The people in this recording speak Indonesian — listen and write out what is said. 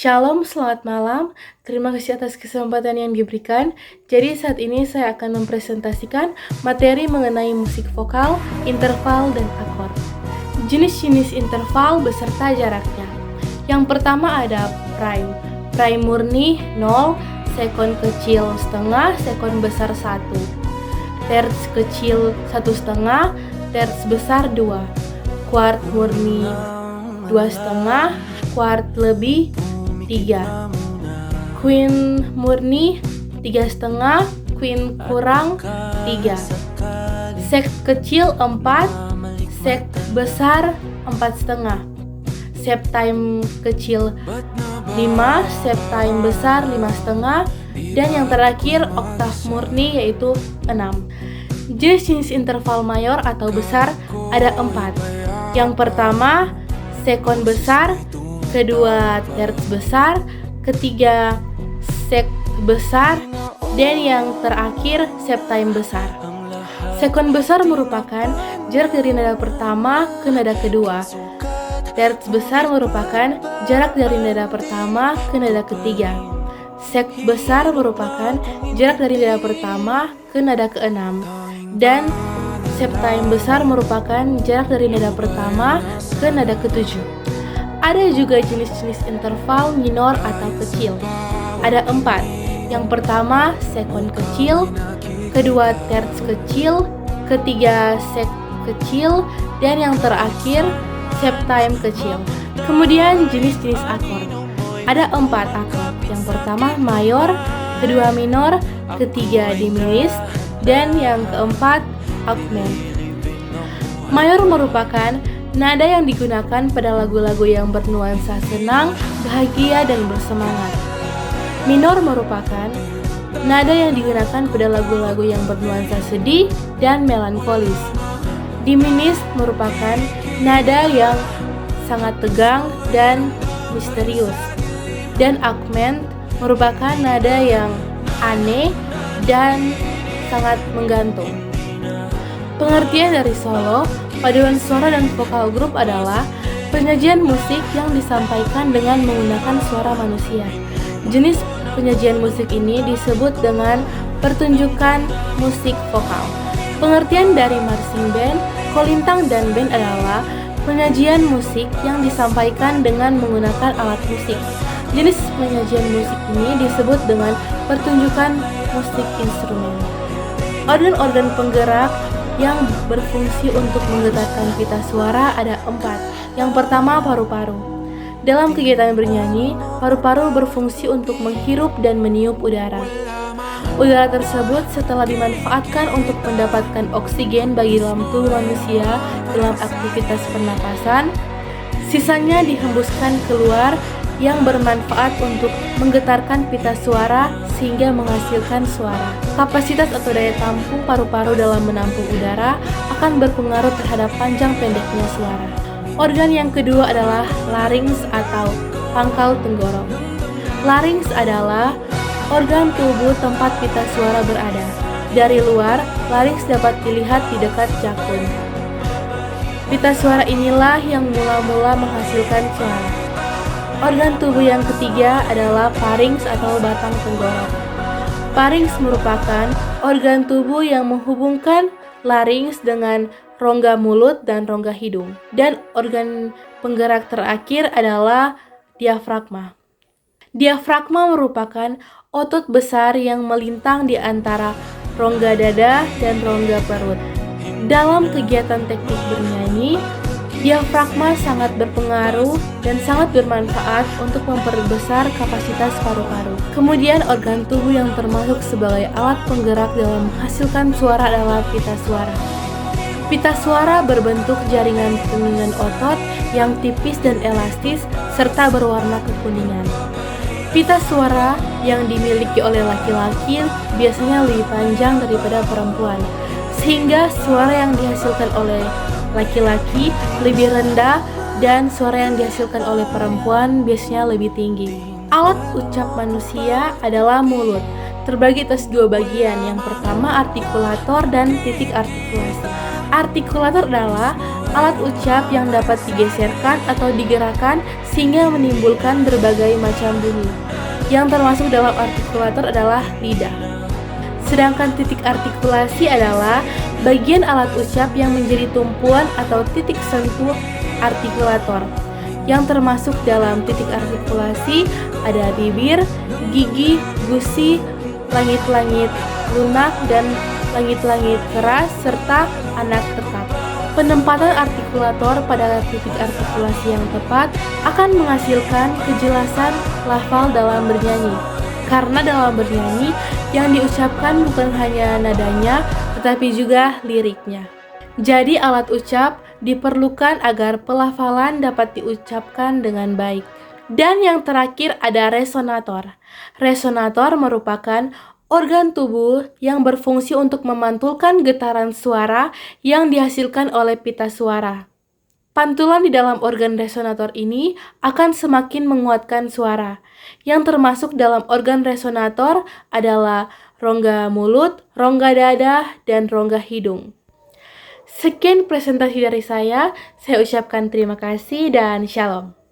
Shalom, selamat malam. Terima kasih atas kesempatan yang diberikan. Jadi saat ini saya akan mempresentasikan materi mengenai musik vokal, interval, dan akord. Jenis-jenis interval beserta jaraknya. Yang pertama ada prime. Prime murni 0, sekon kecil setengah, sekon besar 1. Terts kecil 1,5, terts besar 2. Kuart murni 2,5, kuart lebih 3. Queen murni 3,5, queen kurang 3. Sek kecil 4, sek besar 4,5. Septime kecil 5, septime besar 5,5, dan yang terakhir oktav murni yaitu 6. Jenis-jenis interval mayor atau besar ada 4. Yang pertama sekon besar, kedua terts besar, ketiga sek besar, dan yang terakhir septime besar. Sekon besar merupakan jarak dari nada pertama ke nada kedua. Terts besar merupakan jarak dari nada pertama ke nada ketiga. Sek besar merupakan jarak dari nada pertama ke nada keenam. Dan septime besar merupakan jarak dari nada pertama ke nada ketujuh. Ada juga jenis-jenis interval minor atau kecil. Ada 4. Yang pertama sekon kecil, kedua terts kecil, ketiga sek kecil, dan yang terakhir septime kecil. Kemudian jenis-jenis akord. Ada 4 akord. Yang pertama mayor, kedua minor, ketiga diminis, dan yang keempat augment. Mayor merupakan nada yang digunakan pada lagu-lagu yang bernuansa senang, bahagia, dan bersemangat. Minor merupakan nada yang digunakan pada lagu-lagu yang bernuansa sedih dan melankolis. Diminis merupakan nada yang sangat tegang dan misterius. Dan augment merupakan nada yang aneh dan sangat menggantung. Pengertian dari solo, paduan suara dan vokal grup adalah penyajian musik yang disampaikan dengan menggunakan suara manusia. Jenis penyajian musik ini disebut dengan pertunjukan musik vokal. Pengertian dari marching band, kolintang, dan band adalah penyajian musik yang disampaikan dengan menggunakan alat musik. Jenis penyajian musik ini disebut dengan pertunjukan musik instrumen. Organ-organ penggerak yang berfungsi untuk menggetarkan pita suara ada 4. Yang pertama paru-paru. Dalam kegiatan bernyanyi, paru-paru berfungsi untuk menghirup dan meniup udara. Udara tersebut setelah dimanfaatkan untuk mendapatkan oksigen bagi dalam tubuh manusia dalam aktivitas pernapasan, sisanya dihembuskan keluar yang bermanfaat untuk menggetarkan pita suara sehingga menghasilkan suara. Kapasitas atau daya tampung paru-paru dalam menampung udara akan berpengaruh terhadap panjang pendeknya suara. Organ yang kedua adalah larynx atau pangkal tenggorok. Larynx adalah organ tubuh tempat pita suara berada. Dari luar, larynx dapat dilihat di dekat jakun. Pita suara inilah yang mula-mula menghasilkan suara. Organ tubuh yang ketiga adalah pharynx atau batang tenggorok. Pharynx merupakan organ tubuh yang menghubungkan larynx dengan rongga mulut dan rongga hidung. Dan organ penggerak terakhir adalah diafragma. Diafragma merupakan otot besar yang melintang di antara rongga dada dan rongga perut. Dalam kegiatan teknik bernyanyi, diafragma sangat berpengaruh dan sangat bermanfaat untuk memperbesar kapasitas paru-paru. Kemudian organ tubuh yang termasuk sebagai alat penggerak dalam menghasilkan suara adalah pita suara. Pita suara berbentuk jaringan kuningan otot yang tipis dan elastis serta berwarna kekuningan. Pita suara yang dimiliki oleh laki-laki biasanya lebih panjang daripada perempuan, sehingga suara yang dihasilkan oleh laki-laki lebih rendah dan suara yang dihasilkan oleh perempuan biasanya lebih tinggi. Alat ucap manusia adalah mulut, terbagi atas 2 bagian. Yang pertama artikulator dan titik artikulasi. Artikulator adalah alat ucap yang dapat digeserkan atau digerakkan sehingga menimbulkan berbagai macam bunyi. Yang termasuk dalam artikulator adalah lidah. Sedangkan titik artikulasi adalah bagian alat ucap yang menjadi tumpuan atau titik sentuh artikulator. Yang termasuk dalam titik artikulasi ada bibir, gigi, gusi, langit-langit lunak, dan langit-langit keras, serta anak tetap. Penempatan artikulator pada titik artikulasi yang tepat akan menghasilkan kejelasan lafal dalam bernyanyi. Karena dalam bernyanyi, yang diucapkan bukan hanya nadanya, tetapi juga liriknya. Jadi alat ucap diperlukan agar pelafalan dapat diucapkan dengan baik. Dan yang terakhir ada resonator. Resonator merupakan organ tubuh yang berfungsi untuk memantulkan getaran suara yang dihasilkan oleh pita suara. Pantulan di dalam organ resonator ini akan semakin menguatkan suara. Yang termasuk dalam organ resonator adalah rongga mulut, rongga dada, dan rongga hidung. Sekian presentasi dari saya ucapkan terima kasih dan shalom.